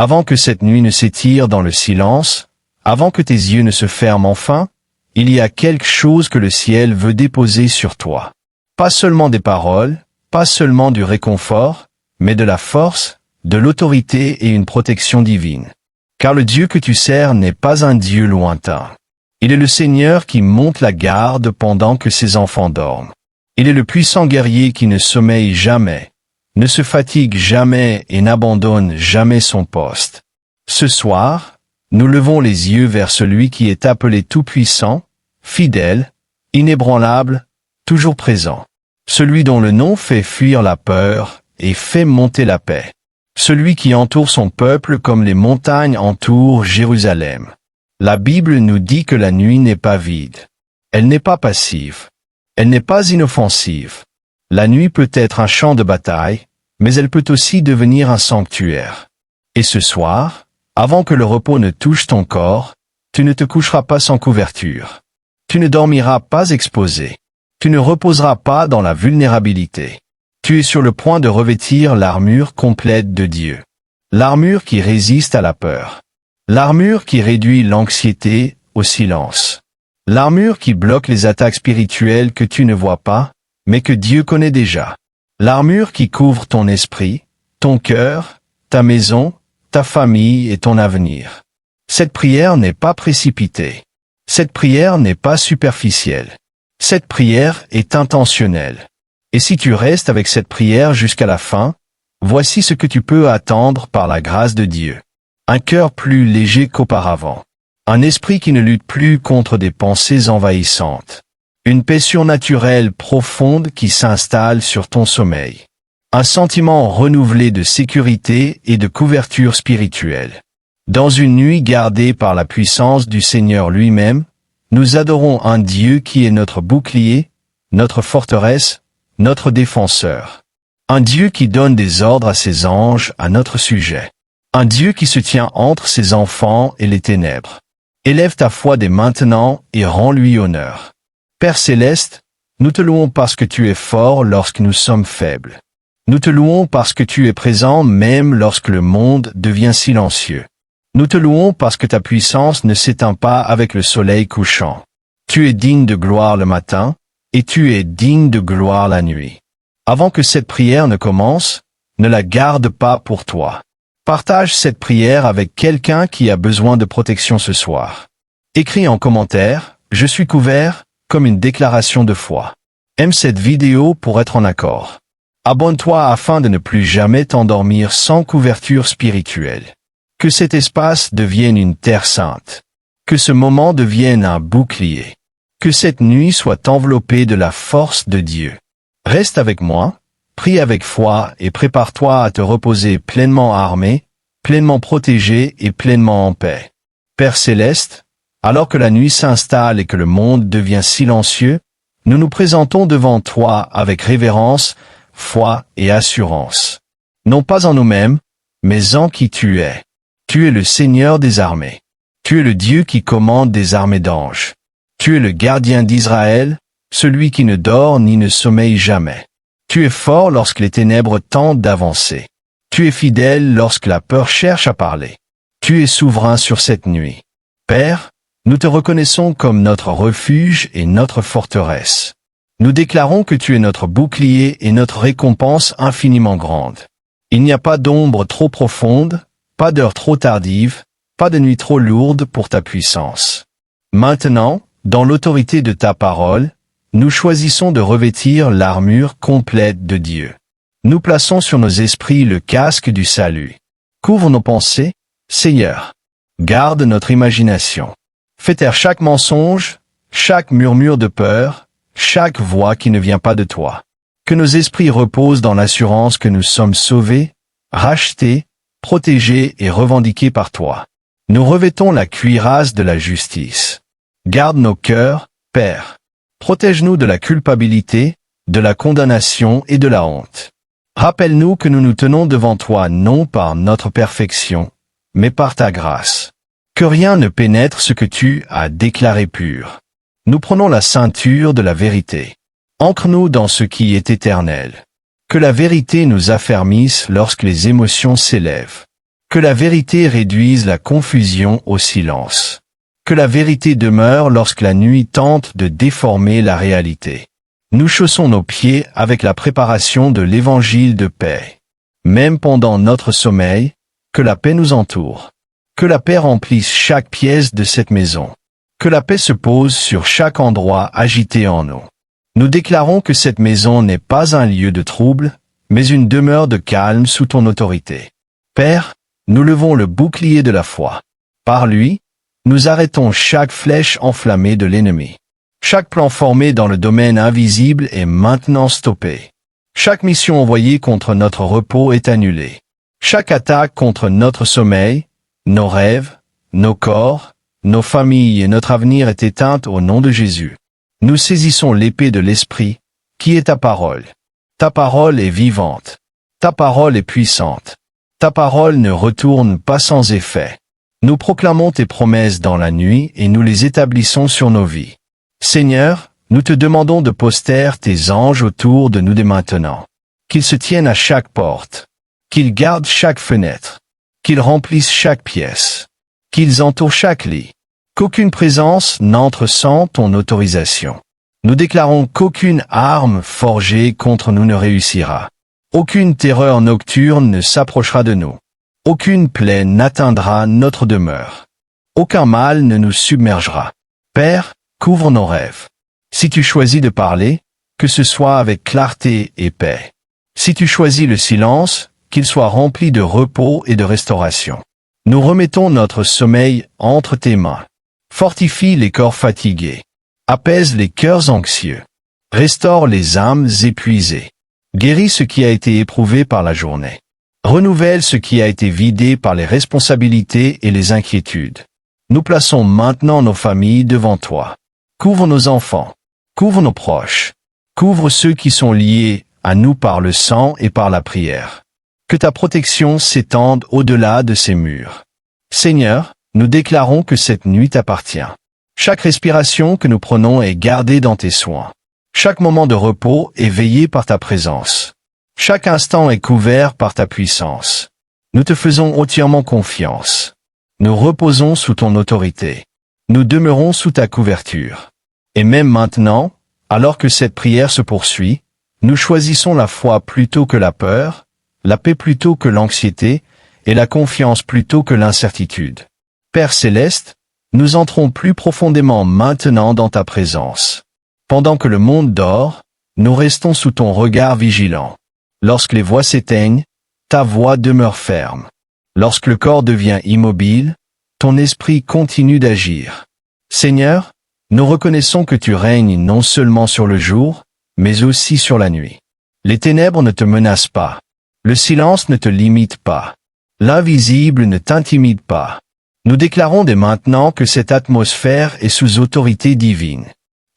Avant que cette nuit ne s'étire dans le silence, avant que tes yeux ne se ferment enfin, il y a quelque chose que le ciel veut déposer sur toi. Pas seulement des paroles, pas seulement du réconfort, mais de la force, de l'autorité et une protection divine. Car le Dieu que tu sers n'est pas un Dieu lointain. Il est le Seigneur qui monte la garde pendant que ses enfants dorment. Il est le puissant guerrier qui ne sommeille jamais, ne se fatigue jamais et n'abandonne jamais son poste. Ce soir, nous levons les yeux vers celui qui est appelé tout-puissant, fidèle, inébranlable, toujours présent. Celui dont le nom fait fuir la peur et fait monter la paix. Celui qui entoure son peuple comme les montagnes entourent Jérusalem. La Bible nous dit que la nuit n'est pas vide. Elle n'est pas passive. Elle n'est pas inoffensive. La nuit peut être un champ de bataille, mais elle peut aussi devenir un sanctuaire. Et ce soir, avant que le repos ne touche ton corps, tu ne te coucheras pas sans couverture. Tu ne dormiras pas exposé. Tu ne reposeras pas dans la vulnérabilité. Tu es sur le point de revêtir l'armure complète de Dieu. L'armure qui résiste à la peur. L'armure qui réduit l'anxiété au silence. L'armure qui bloque les attaques spirituelles que tu ne vois pas, mais que Dieu connaît déjà. L'armure qui couvre ton esprit, ton cœur, ta maison, ta famille et ton avenir. Cette prière n'est pas précipitée. Cette prière n'est pas superficielle. Cette prière est intentionnelle. Et si tu restes avec cette prière jusqu'à la fin, voici ce que tu peux attendre par la grâce de Dieu. Un cœur plus léger qu'auparavant. Un esprit qui ne lutte plus contre des pensées envahissantes. Une paix surnaturelle profonde qui s'installe sur ton sommeil. Un sentiment renouvelé de sécurité et de couverture spirituelle. Dans une nuit gardée par la puissance du Seigneur lui-même, nous adorons un Dieu qui est notre bouclier, notre forteresse, notre défenseur. Un Dieu qui donne des ordres à ses anges à notre sujet. Un Dieu qui se tient entre ses enfants et les ténèbres. Élève ta foi dès maintenant et rends-lui honneur. Père céleste, nous te louons parce que tu es fort lorsque nous sommes faibles. Nous te louons parce que tu es présent même lorsque le monde devient silencieux. Nous te louons parce que ta puissance ne s'éteint pas avec le soleil couchant. Tu es digne de gloire le matin, et tu es digne de gloire la nuit. Avant que cette prière ne commence, ne la garde pas pour toi. Partage cette prière avec quelqu'un qui a besoin de protection ce soir. Écris en commentaire « Je suis couvert » comme une déclaration de foi. Aime cette vidéo pour être en accord. Abonne-toi afin de ne plus jamais t'endormir sans couverture spirituelle. Que cet espace devienne une terre sainte. Que ce moment devienne un bouclier. Que cette nuit soit enveloppée de la force de Dieu. Reste avec moi, prie avec foi et prépare-toi à te reposer pleinement armé, pleinement protégé et pleinement en paix. Père céleste, alors que la nuit s'installe et que le monde devient silencieux, nous nous présentons devant toi avec révérence, foi et assurance. Non pas en nous-mêmes, mais en qui tu es. Tu es le Seigneur des armées. Tu es le Dieu qui commande des armées d'anges. Tu es le gardien d'Israël, celui qui ne dort ni ne sommeille jamais. Tu es fort lorsque les ténèbres tentent d'avancer. Tu es fidèle lorsque la peur cherche à parler. Tu es souverain sur cette nuit. Père, nous te reconnaissons comme notre refuge et notre forteresse. Nous déclarons que tu es notre bouclier et notre récompense infiniment grande. Il n'y a pas d'ombre trop profonde, pas d'heure trop tardive, pas de nuit trop lourde pour ta puissance. Maintenant, dans l'autorité de ta parole, nous choisissons de revêtir l'armure complète de Dieu. Nous plaçons sur nos esprits le casque du salut. Couvre nos pensées, Seigneur. Garde notre imagination. Fais taire chaque mensonge, chaque murmure de peur, chaque voix qui ne vient pas de toi. Que nos esprits reposent dans l'assurance que nous sommes sauvés, rachetés, protégés et revendiqués par toi. Nous revêtons la cuirasse de la justice. Garde nos cœurs, Père. Protège-nous de la culpabilité, de la condamnation et de la honte. Rappelle-nous que nous nous tenons devant toi non par notre perfection, mais par ta grâce. Que rien ne pénètre ce que tu as déclaré pur. Nous prenons la ceinture de la vérité. Ancre-nous dans ce qui est éternel. Que la vérité nous affermisse lorsque les émotions s'élèvent. Que la vérité réduise la confusion au silence. Que la vérité demeure lorsque la nuit tente de déformer la réalité. Nous chaussons nos pieds avec la préparation de l'évangile de paix. Même pendant notre sommeil, que la paix nous entoure. Que la paix remplisse chaque pièce de cette maison. Que la paix se pose sur chaque endroit agité en nous. Nous déclarons que cette maison n'est pas un lieu de trouble, mais une demeure de calme sous ton autorité. Père, nous levons le bouclier de la foi. Par lui, nous arrêtons chaque flèche enflammée de l'ennemi. Chaque plan formé dans le domaine invisible est maintenant stoppé. Chaque mission envoyée contre notre repos est annulée. Chaque attaque contre notre sommeil, nos rêves, nos corps, nos familles et notre avenir est éteinte au nom de Jésus. Nous saisissons l'épée de l'Esprit, qui est ta parole. Ta parole est vivante. Ta parole est puissante. Ta parole ne retourne pas sans effet. Nous proclamons tes promesses dans la nuit et nous les établissons sur nos vies. Seigneur, nous te demandons de poster tes anges autour de nous dès maintenant. Qu'ils se tiennent à chaque porte. Qu'ils gardent chaque fenêtre. Qu'ils remplissent chaque pièce. Qu'ils entourent chaque lit. Qu'aucune présence n'entre sans ton autorisation. Nous déclarons qu'aucune arme forgée contre nous ne réussira. Aucune terreur nocturne ne s'approchera de nous. Aucune plaie n'atteindra notre demeure. Aucun mal ne nous submergera. Père, couvre nos rêves. Si tu choisis de parler, que ce soit avec clarté et paix. Si tu choisis le silence, qu'il soit rempli de repos et de restauration. Nous remettons notre sommeil entre tes mains. Fortifie les corps fatigués. Apaise les cœurs anxieux. Restaure les âmes épuisées. Guéris ce qui a été éprouvé par la journée. Renouvelle ce qui a été vidé par les responsabilités et les inquiétudes. Nous plaçons maintenant nos familles devant toi. Couvre nos enfants. Couvre nos proches. Couvre ceux qui sont liés à nous par le sang et par la prière. Que ta protection s'étende au-delà de ces murs. Seigneur, nous déclarons que cette nuit t'appartient. Chaque respiration que nous prenons est gardée dans tes soins. Chaque moment de repos est veillé par ta présence. Chaque instant est couvert par ta puissance. Nous te faisons entièrement confiance. Nous reposons sous ton autorité. Nous demeurons sous ta couverture. Et même maintenant, alors que cette prière se poursuit, nous choisissons la foi plutôt que la peur, la paix plutôt que l'anxiété, et la confiance plutôt que l'incertitude. Père céleste, nous entrons plus profondément maintenant dans ta présence. Pendant que le monde dort, nous restons sous ton regard vigilant. Lorsque les voix s'éteignent, ta voix demeure ferme. Lorsque le corps devient immobile, ton esprit continue d'agir. Seigneur, nous reconnaissons que tu règnes non seulement sur le jour, mais aussi sur la nuit. Les ténèbres ne te menacent pas. Le silence ne te limite pas. L'invisible ne t'intimide pas. Nous déclarons dès maintenant que cette atmosphère est sous autorité divine.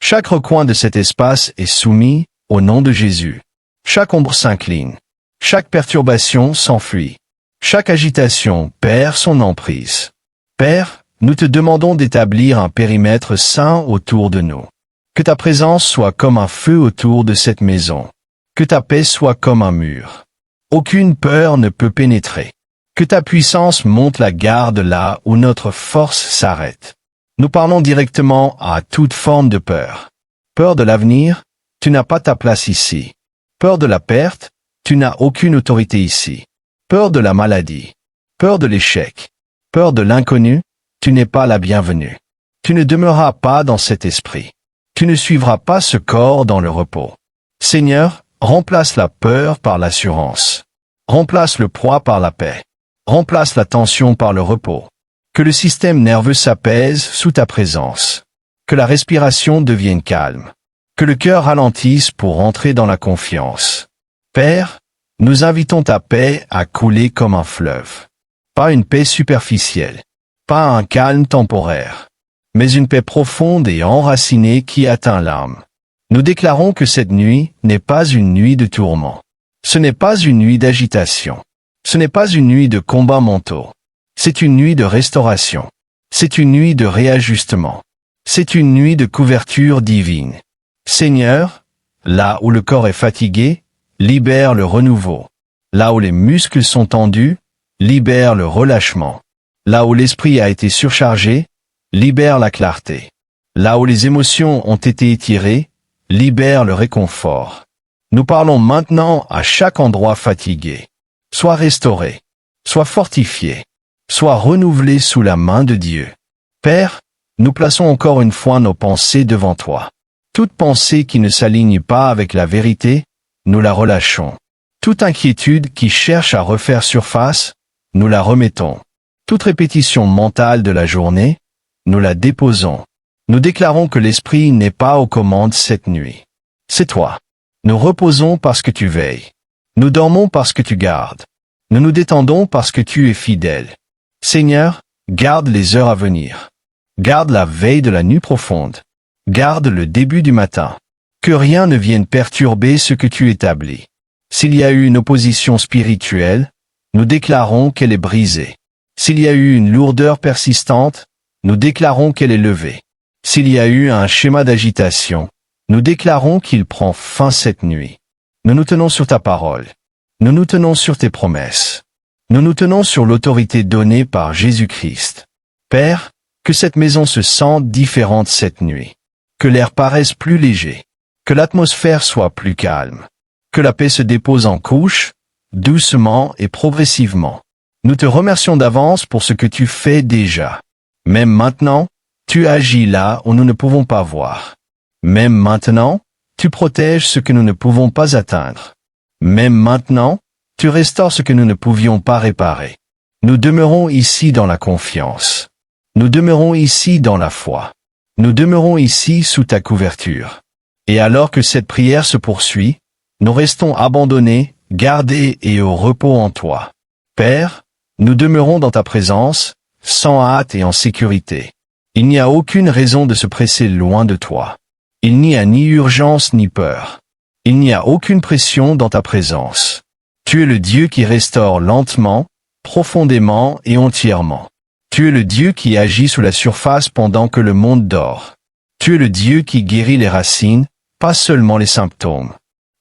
Chaque recoin de cet espace est soumis au nom de Jésus. Chaque ombre s'incline. Chaque perturbation s'enfuit. Chaque agitation perd son emprise. Père, nous te demandons d'établir un périmètre saint autour de nous. Que ta présence soit comme un feu autour de cette maison. Que ta paix soit comme un mur. Aucune peur ne peut pénétrer. Que ta puissance monte la garde là où notre force s'arrête. Nous parlons directement à toute forme de peur. Peur de l'avenir, tu n'as pas ta place ici. Peur de la perte, tu n'as aucune autorité ici. Peur de la maladie. Peur de l'échec. Peur de l'inconnu, tu n'es pas la bienvenue. Tu ne demeureras pas dans cet esprit. Tu ne suivras pas ce corps dans le repos. Seigneur, remplace la peur par l'assurance. Remplace le poids par la paix. Remplace la tension par le repos. Que le système nerveux s'apaise sous ta présence. Que la respiration devienne calme. Que le cœur ralentisse pour entrer dans la confiance. Père, nous invitons ta paix à couler comme un fleuve. Pas une paix superficielle. Pas un calme temporaire. Mais une paix profonde et enracinée qui atteint l'âme. Nous déclarons que cette nuit n'est pas une nuit de tourment. Ce n'est pas une nuit d'agitation. Ce n'est pas une nuit de combats mentaux. C'est une nuit de restauration. C'est une nuit de réajustement. C'est une nuit de couverture divine. Seigneur, là où le corps est fatigué, libère le renouveau. Là où les muscles sont tendus, libère le relâchement. Là où l'esprit a été surchargé, libère la clarté. Là où les émotions ont été étirées, libère le réconfort. Nous parlons maintenant à chaque endroit fatigué. Sois restauré, sois fortifié, sois renouvelé sous la main de Dieu. Père, nous plaçons encore une fois nos pensées devant toi. Toute pensée qui ne s'aligne pas avec la vérité, nous la relâchons. Toute inquiétude qui cherche à refaire surface, nous la remettons. Toute répétition mentale de la journée, nous la déposons. Nous déclarons que l'Esprit n'est pas aux commandes cette nuit. C'est toi. Nous reposons parce que tu veilles. Nous dormons parce que tu gardes. Nous nous détendons parce que tu es fidèle. Seigneur, garde les heures à venir. Garde la veille de la nuit profonde. Garde le début du matin. Que rien ne vienne perturber ce que tu établis. S'il y a eu une opposition spirituelle, nous déclarons qu'elle est brisée. S'il y a eu une lourdeur persistante, nous déclarons qu'elle est levée. S'il y a eu un schéma d'agitation, nous déclarons qu'il prend fin cette nuit. Nous nous tenons sur ta parole. Nous nous tenons sur tes promesses. Nous nous tenons sur l'autorité donnée par Jésus-Christ. Père, que cette maison se sente différente cette nuit. Que l'air paraisse plus léger. Que l'atmosphère soit plus calme. Que la paix se dépose en couches, doucement et progressivement. Nous te remercions d'avance pour ce que tu fais déjà. Même maintenant, tu agis là où nous ne pouvons pas voir. Même maintenant, tu protèges ce que nous ne pouvons pas atteindre. Même maintenant, tu restaures ce que nous ne pouvions pas réparer. Nous demeurons ici dans la confiance. Nous demeurons ici dans la foi. Nous demeurons ici sous ta couverture. Et alors que cette prière se poursuit, nous restons abandonnés, gardés et au repos en toi. Père, nous demeurons dans ta présence, sans hâte et en sécurité. Il n'y a aucune raison de se presser loin de toi. Il n'y a ni urgence ni peur. Il n'y a aucune pression dans ta présence. Tu es le Dieu qui restaure lentement, profondément et entièrement. Tu es le Dieu qui agit sous la surface pendant que le monde dort. Tu es le Dieu qui guérit les racines, pas seulement les symptômes.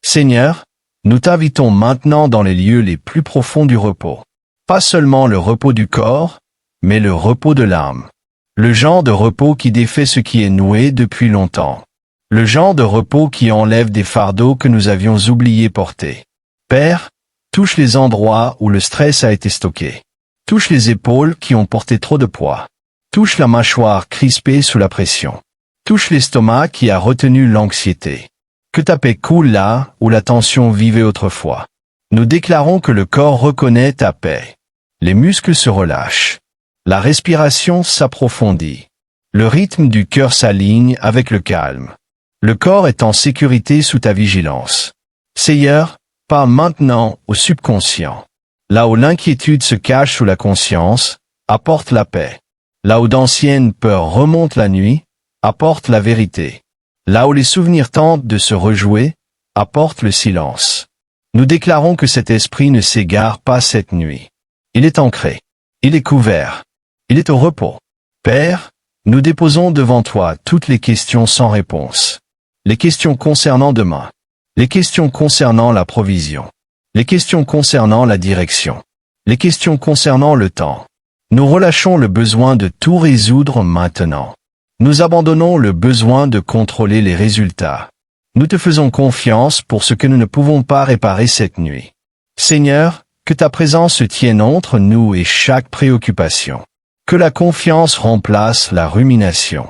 Seigneur, nous t'invitons maintenant dans les lieux les plus profonds du repos. Pas seulement le repos du corps, mais le repos de l'âme. Le genre de repos qui défait ce qui est noué depuis longtemps. Le genre de repos qui enlève des fardeaux que nous avions oublié porter. Père, touche les endroits où le stress a été stocké. Touche les épaules qui ont porté trop de poids. Touche la mâchoire crispée sous la pression. Touche l'estomac qui a retenu l'anxiété. Que ta paix coule là où la tension vivait autrefois. Nous déclarons que le corps reconnaît ta paix. Les muscles se relâchent. La respiration s'approfondit. Le rythme du cœur s'aligne avec le calme. Le corps est en sécurité sous ta vigilance. Seigneur, parle maintenant au subconscient. Là où l'inquiétude se cache sous la conscience, apporte la paix. Là où d'anciennes peurs remontent la nuit, apporte la vérité. Là où les souvenirs tentent de se rejouer, apporte le silence. Nous déclarons que cet esprit ne s'égare pas cette nuit. Il est ancré. Il est couvert. Il est au repos. Père, nous déposons devant toi toutes les questions sans réponse. Les questions concernant demain. Les questions concernant la provision. Les questions concernant la direction. Les questions concernant le temps. Nous relâchons le besoin de tout résoudre maintenant. Nous abandonnons le besoin de contrôler les résultats. Nous te faisons confiance pour ce que nous ne pouvons pas réparer cette nuit. Seigneur, que ta présence se tienne entre nous et chaque préoccupation. Que la confiance remplace la rumination.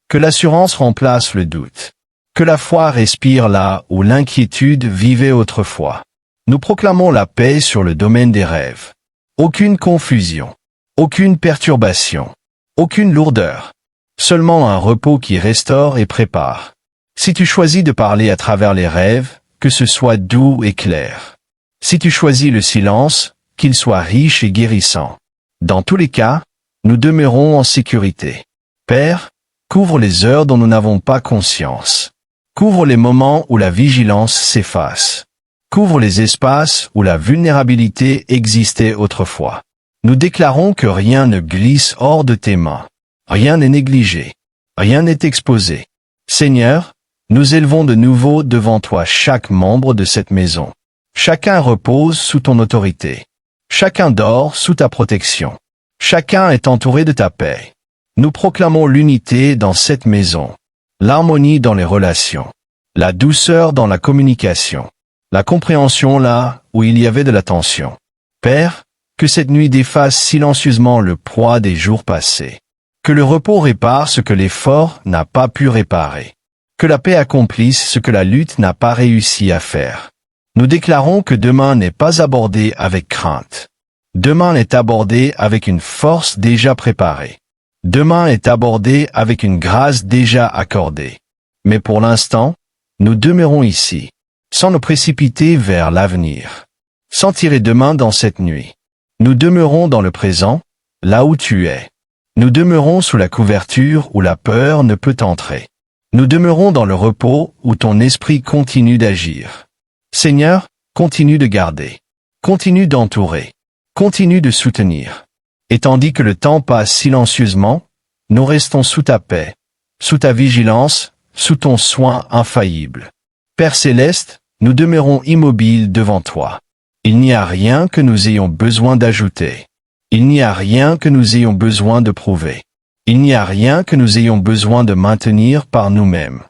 Que l'assurance remplace le doute. Que la foi respire là où l'inquiétude vivait autrefois. Nous proclamons la paix sur le domaine des rêves. Aucune confusion. Aucune perturbation. Aucune lourdeur. Seulement un repos qui restaure et prépare. Si tu choisis de parler à travers les rêves, que ce soit doux et clair. Si tu choisis le silence, qu'il soit riche et guérissant. Dans tous les cas, nous demeurons en sécurité. Père, couvre les heures dont nous n'avons pas conscience. Couvre les moments où la vigilance s'efface. Couvre les espaces où la vulnérabilité existait autrefois. Nous déclarons que rien ne glisse hors de tes mains. Rien n'est négligé. Rien n'est exposé. Seigneur, nous élevons de nouveau devant toi chaque membre de cette maison. Chacun repose sous ton autorité. Chacun dort sous ta protection. Chacun est entouré de ta paix. Nous proclamons l'unité dans cette maison, l'harmonie dans les relations, la douceur dans la communication, la compréhension là où il y avait de la tension. Père, que cette nuit défasse silencieusement le poids des jours passés. Que le repos répare ce que l'effort n'a pas pu réparer. Que la paix accomplisse ce que la lutte n'a pas réussi à faire. Nous déclarons que demain n'est pas abordé avec crainte. Demain est abordé avec une force déjà préparée. Demain est abordé avec une grâce déjà accordée. Mais pour l'instant, nous demeurons ici, sans nous précipiter vers l'avenir. Sans tirer demain dans cette nuit. Nous demeurons dans le présent, là où tu es. Nous demeurons sous la couverture où la peur ne peut entrer. Nous demeurons dans le repos où ton esprit continue d'agir. Seigneur, continue de garder. Continue d'entourer. Continue de soutenir. Et tandis que le temps passe silencieusement, nous restons sous ta paix, sous ta vigilance, sous ton soin infaillible. Père céleste, nous demeurons immobiles devant toi. Il n'y a rien que nous ayons besoin d'ajouter. Il n'y a rien que nous ayons besoin de prouver. Il n'y a rien que nous ayons besoin de maintenir par nous-mêmes.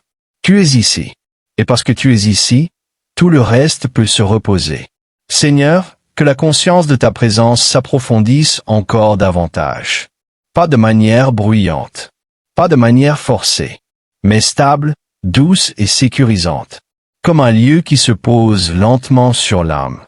Tu es ici. Et parce que tu es ici, tout le reste peut se reposer. Seigneur, que la conscience de ta présence s'approfondisse encore davantage. Pas de manière bruyante. Pas de manière forcée. Mais stable, douce et sécurisante. Comme un lieu qui se pose lentement sur l'âme.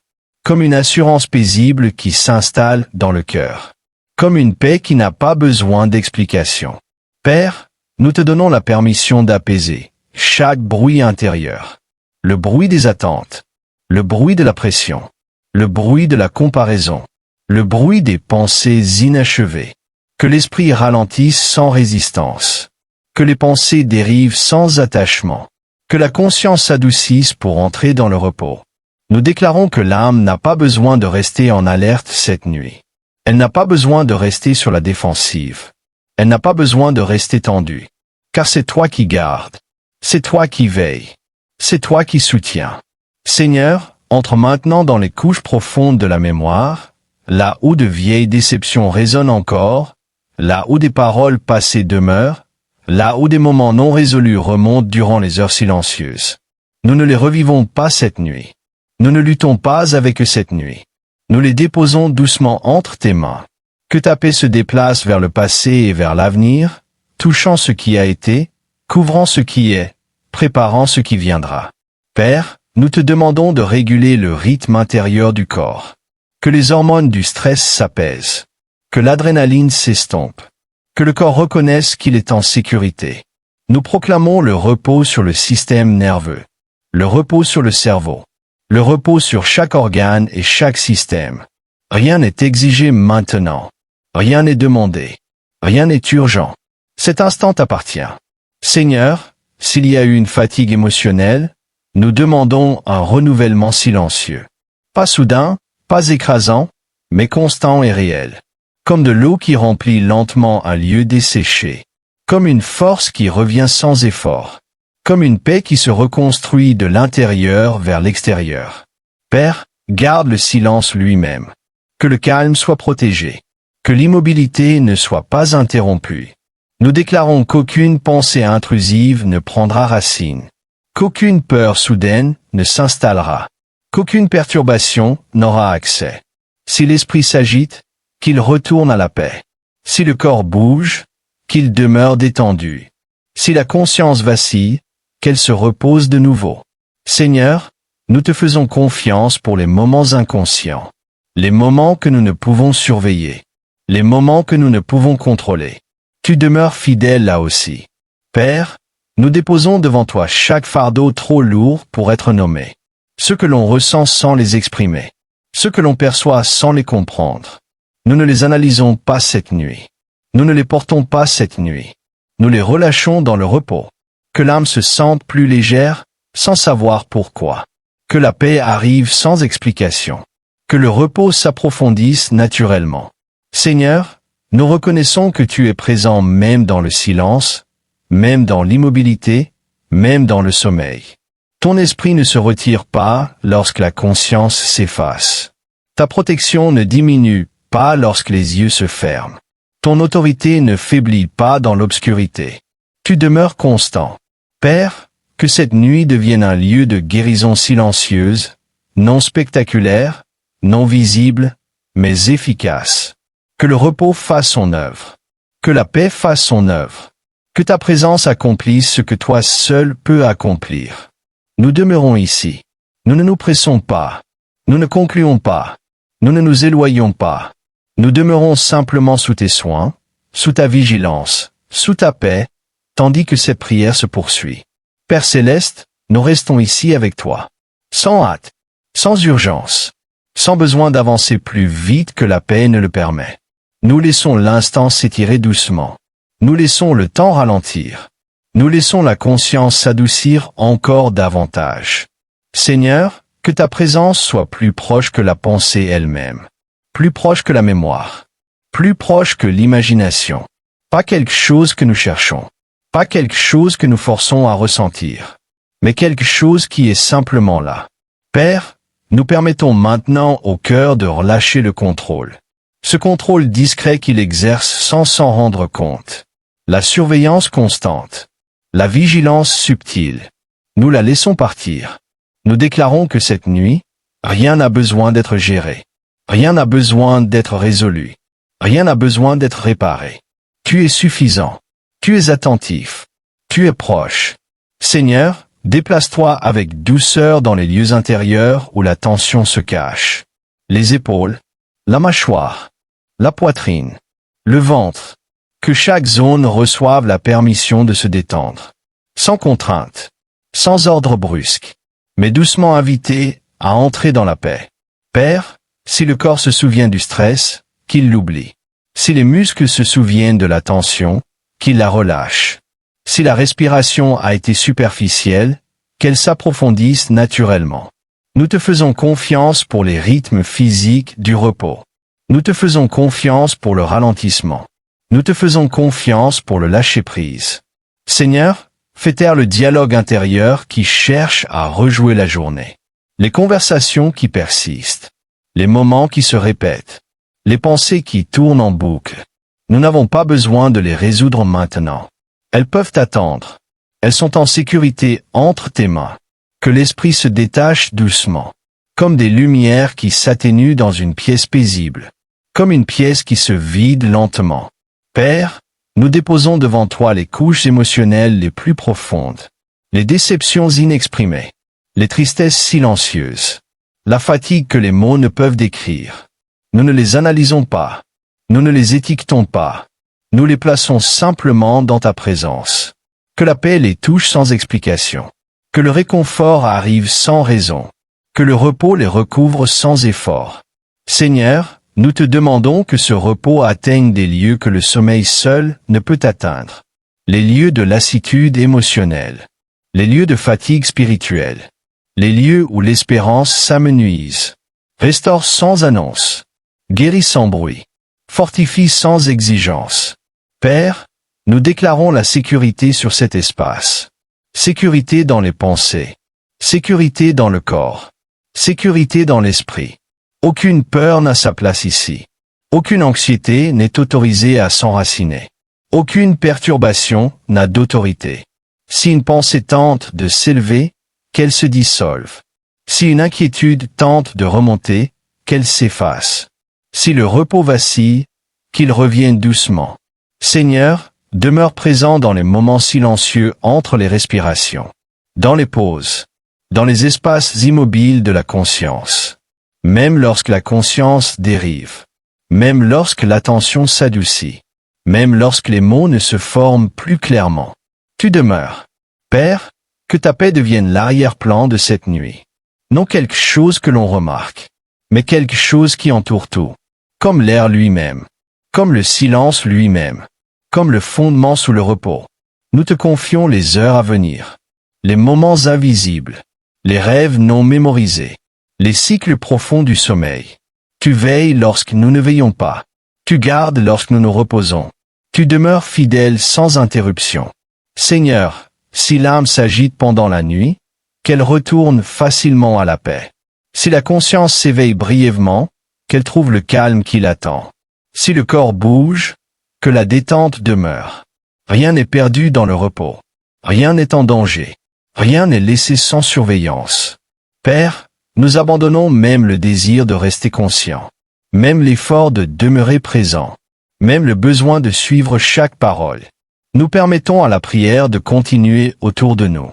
Comme une assurance paisible qui s'installe dans le cœur. Comme une paix qui n'a pas besoin d'explication. Père, nous te donnons la permission d'apaiser chaque bruit intérieur. Le bruit des attentes. Le bruit de la pression. Le bruit de la comparaison. Le bruit des pensées inachevées. Que l'esprit ralentisse sans résistance. Que les pensées dérivent sans attachement. Que la conscience s'adoucisse pour entrer dans le repos. Nous déclarons que l'âme n'a pas besoin de rester en alerte cette nuit. Elle n'a pas besoin de rester sur la défensive. Elle n'a pas besoin de rester tendue. Car c'est toi qui gardes. C'est toi qui veilles. C'est toi qui soutiens. Seigneur, entre maintenant dans les couches profondes de la mémoire, là où de vieilles déceptions résonnent encore, là où des paroles passées demeurent, là où des moments non résolus remontent durant les heures silencieuses. Nous ne les revivons pas cette nuit. Nous ne luttons pas avec eux cette nuit. Nous les déposons doucement entre tes mains. Que ta paix se déplace vers le passé et vers l'avenir, touchant ce qui a été, couvrant ce qui est, préparant ce qui viendra. Père, nous te demandons de réguler le rythme intérieur du corps. Que les hormones du stress s'apaisent. Que l'adrénaline s'estompe. Que le corps reconnaisse qu'il est en sécurité. Nous proclamons le repos sur le système nerveux. Le repos sur le cerveau. Le repos sur chaque organe et chaque système. Rien n'est exigé maintenant. Rien n'est demandé. Rien n'est urgent. Cet instant t'appartient. Seigneur, s'il y a eu une fatigue émotionnelle, nous demandons un renouvellement silencieux. Pas soudain, pas écrasant, mais constant et réel. Comme de l'eau qui remplit lentement un lieu desséché. Comme une force qui revient sans effort. Comme une paix qui se reconstruit de l'intérieur vers l'extérieur. Père, garde le silence lui-même. Que le calme soit protégé. Que l'immobilité ne soit pas interrompue. Nous déclarons qu'aucune pensée intrusive ne prendra racine. Qu'aucune peur soudaine ne s'installera. Qu'aucune perturbation n'aura accès. Si l'esprit s'agite, qu'il retourne à la paix. Si le corps bouge, qu'il demeure détendu. Si la conscience vacille, qu'elle se repose de nouveau. Seigneur, nous te faisons confiance pour les moments inconscients. Les moments que nous ne pouvons surveiller. Les moments que nous ne pouvons contrôler. Tu demeures fidèle là aussi. Père, nous déposons devant toi chaque fardeau trop lourd pour être nommé. Ce que l'on ressent sans les exprimer. Ce que l'on perçoit sans les comprendre. Nous ne les analysons pas cette nuit. Nous ne les portons pas cette nuit. Nous les relâchons dans le repos. Que l'âme se sente plus légère, sans savoir pourquoi. Que la paix arrive sans explication. Que le repos s'approfondisse naturellement. Seigneur, nous reconnaissons que tu es présent même dans le silence, même dans l'immobilité, même dans le sommeil. Ton esprit ne se retire pas lorsque la conscience s'efface. Ta protection ne diminue pas lorsque les yeux se ferment. Ton autorité ne faiblit pas dans l'obscurité. Tu demeures constant. Père, que cette nuit devienne un lieu de guérison silencieuse, non spectaculaire, non visible, mais efficace. Que le repos fasse son œuvre. Que la paix fasse son œuvre. Que ta présence accomplisse ce que toi seul peux accomplir. Nous demeurons ici. Nous ne nous pressons pas. Nous ne concluons pas. Nous ne nous éloignons pas. Nous demeurons simplement sous tes soins, sous ta vigilance, sous ta paix, tandis que cette prière se poursuit. Père céleste, nous restons ici avec toi. Sans hâte, sans urgence, sans besoin d'avancer plus vite que la paix ne le permet. Nous laissons l'instant s'étirer doucement. Nous laissons le temps ralentir. Nous laissons la conscience s'adoucir encore davantage. Seigneur, que ta présence soit plus proche que la pensée elle-même. Plus proche que la mémoire. Plus proche que l'imagination. Pas quelque chose que nous cherchons. Pas quelque chose que nous forçons à ressentir. Mais quelque chose qui est simplement là. Père, nous permettons maintenant au cœur de relâcher le contrôle. Ce contrôle discret qu'il exerce sans s'en rendre compte. La surveillance constante. La vigilance subtile. Nous la laissons partir. Nous déclarons que cette nuit, rien n'a besoin d'être géré. Rien n'a besoin d'être résolu. Rien n'a besoin d'être réparé. Tu es suffisant. Tu es attentif. Tu es proche. Seigneur, déplace-toi avec douceur dans les lieux intérieurs où la tension se cache. Les épaules, la mâchoire, la poitrine, le ventre. Que chaque zone reçoive la permission de se détendre. Sans contrainte. Sans ordre brusque. Mais doucement invité à entrer dans la paix. Père, si le corps se souvient du stress, qu'il l'oublie. Si les muscles se souviennent de la tension, qu'il la relâche. Si la respiration a été superficielle, qu'elle s'approfondisse naturellement. Nous te faisons confiance pour les rythmes physiques du repos. Nous te faisons confiance pour le ralentissement. Nous te faisons confiance pour le lâcher-prise. Seigneur, fais taire le dialogue intérieur qui cherche à rejouer la journée. Les conversations qui persistent. Les moments qui se répètent. Les pensées qui tournent en boucle. Nous n'avons pas besoin de les résoudre maintenant. Elles peuvent attendre. Elles sont en sécurité entre tes mains. Que l'esprit se détache doucement. Comme des lumières qui s'atténuent dans une pièce paisible. Comme une pièce qui se vide lentement. Père, nous déposons devant toi les couches émotionnelles les plus profondes. Les déceptions inexprimées. Les tristesses silencieuses. La fatigue que les mots ne peuvent décrire. Nous ne les analysons pas. Nous ne les étiquetons pas. Nous les plaçons simplement dans ta présence. Que la paix les touche sans explication. Que le réconfort arrive sans raison. Que le repos les recouvre sans effort. Seigneur, nous te demandons que ce repos atteigne des lieux que le sommeil seul ne peut atteindre. Les lieux de lassitude émotionnelle. Les lieux de fatigue spirituelle. Les lieux où l'espérance s'amenuise. Restaure sans annonce. Guéris sans bruit. Fortifie sans exigence. Père, nous déclarons la sécurité sur cet espace. Sécurité dans les pensées. Sécurité dans le corps. Sécurité dans l'esprit. Aucune peur n'a sa place ici. Aucune anxiété n'est autorisée à s'enraciner. Aucune perturbation n'a d'autorité. Si une pensée tente de s'élever, qu'elle se dissolve. Si une inquiétude tente de remonter, qu'elle s'efface. Si le repos vacille, qu'il revienne doucement. Seigneur, demeure présent dans les moments silencieux entre les respirations. Dans les pauses. Dans les espaces immobiles de la conscience. Même lorsque la conscience dérive. Même lorsque l'attention s'adoucit. Même lorsque les mots ne se forment plus clairement. Tu demeures. Père, que ta paix devienne l'arrière-plan de cette nuit. Non quelque chose que l'on remarque, mais quelque chose qui entoure tout. Comme l'air lui-même. Comme le silence lui-même. Comme le fondement sous le repos. Nous te confions les heures à venir. Les moments invisibles. Les rêves non mémorisés. Les cycles profonds du sommeil. Tu veilles lorsque nous ne veillons pas. Tu gardes lorsque nous nous reposons. Tu demeures fidèle sans interruption. Seigneur, si l'âme s'agite pendant la nuit, qu'elle retourne facilement à la paix. Si la conscience s'éveille brièvement, qu'elle trouve le calme qui l'attend. Si le corps bouge, que la détente demeure. Rien n'est perdu dans le repos. Rien n'est en danger. Rien n'est laissé sans surveillance. Père, nous abandonnons même le désir de rester conscient, même l'effort de demeurer présent, même le besoin de suivre chaque parole. Nous permettons à la prière de continuer autour de nous,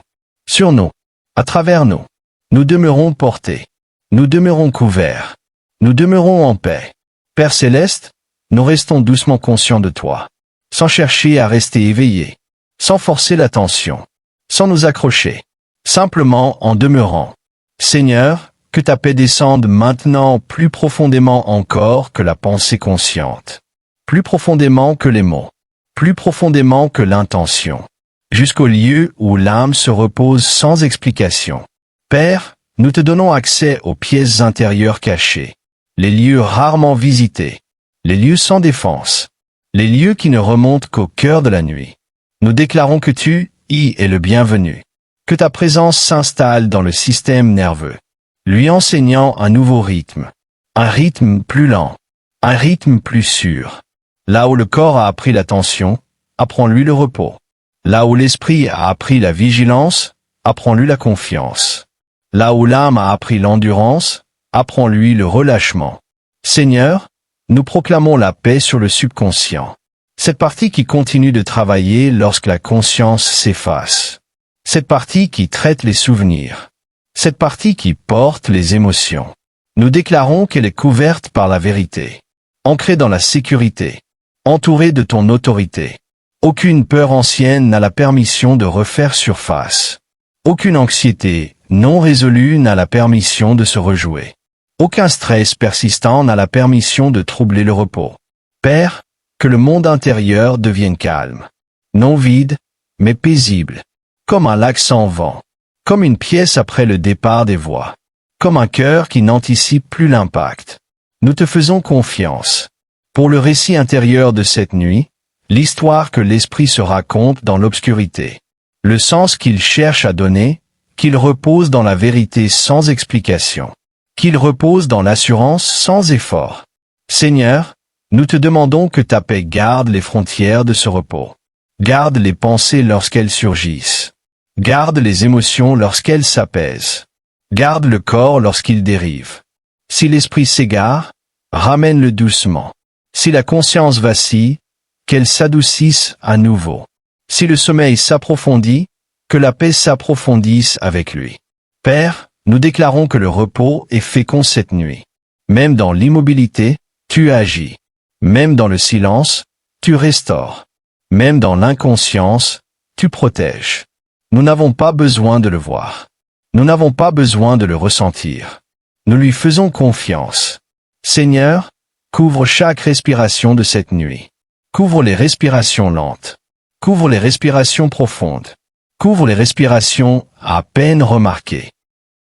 sur nous, à travers nous. Nous demeurons portés. Nous demeurons couverts. Nous demeurons en paix. Père céleste, nous restons doucement conscients de toi, sans chercher à rester éveillés, sans forcer l'attention, sans nous accrocher, simplement en demeurant. Seigneur, que ta paix descende maintenant plus profondément encore que la pensée consciente, plus profondément que les mots, plus profondément que l'intention, jusqu'au lieu où l'âme se repose sans explication. Père, nous te donnons accès aux pièces intérieures cachées, les lieux rarement visités, les lieux sans défense, les lieux qui ne remontent qu'au cœur de la nuit. Nous déclarons que tu y es le bienvenu, que ta présence s'installe dans le système nerveux, lui enseignant un nouveau rythme, un rythme plus lent, un rythme plus sûr. Là où le corps a appris l'attention, apprends-lui le repos. Là où l'esprit a appris la vigilance, apprends-lui la confiance. Là où l'âme a appris l'endurance, apprends-lui le relâchement. Seigneur, nous proclamons la paix sur le subconscient, cette partie qui continue de travailler lorsque la conscience s'efface, cette partie qui traite les souvenirs, cette partie qui porte les émotions. Nous déclarons qu'elle est couverte par la vérité, ancrée dans la sécurité, entourée de ton autorité. Aucune peur ancienne n'a la permission de refaire surface. Aucune anxiété non résolue n'a la permission de se rejouer. Aucun stress persistant n'a la permission de troubler le repos. Père, que le monde intérieur devienne calme, non vide, mais paisible, comme un lac sans vent, comme une pièce après le départ des voix, comme un cœur qui n'anticipe plus l'impact. Nous te faisons confiance. Pour le récit intérieur de cette nuit, l'histoire que l'esprit se raconte dans l'obscurité, le sens qu'il cherche à donner, qu'il repose dans la vérité sans explication, qu'il repose dans l'assurance sans effort. Seigneur, nous te demandons que ta paix garde les frontières de ce repos. Garde les pensées lorsqu'elles surgissent. Garde les émotions lorsqu'elles s'apaisent. Garde le corps lorsqu'il dérive. Si l'esprit s'égare, ramène-le doucement. Si la conscience vacille, qu'elle s'adoucisse à nouveau. Si le sommeil s'approfondit, que la paix s'approfondisse avec lui. Père, nous déclarons que le repos est fécond cette nuit. Même dans l'immobilité, tu agis. Même dans le silence, tu restaures. Même dans l'inconscience, tu protèges. Nous n'avons pas besoin de le voir. Nous n'avons pas besoin de le ressentir. Nous lui faisons confiance. Seigneur, couvre chaque respiration de cette nuit. Couvre les respirations lentes. Couvre les respirations profondes. Couvre les respirations à peine remarquées.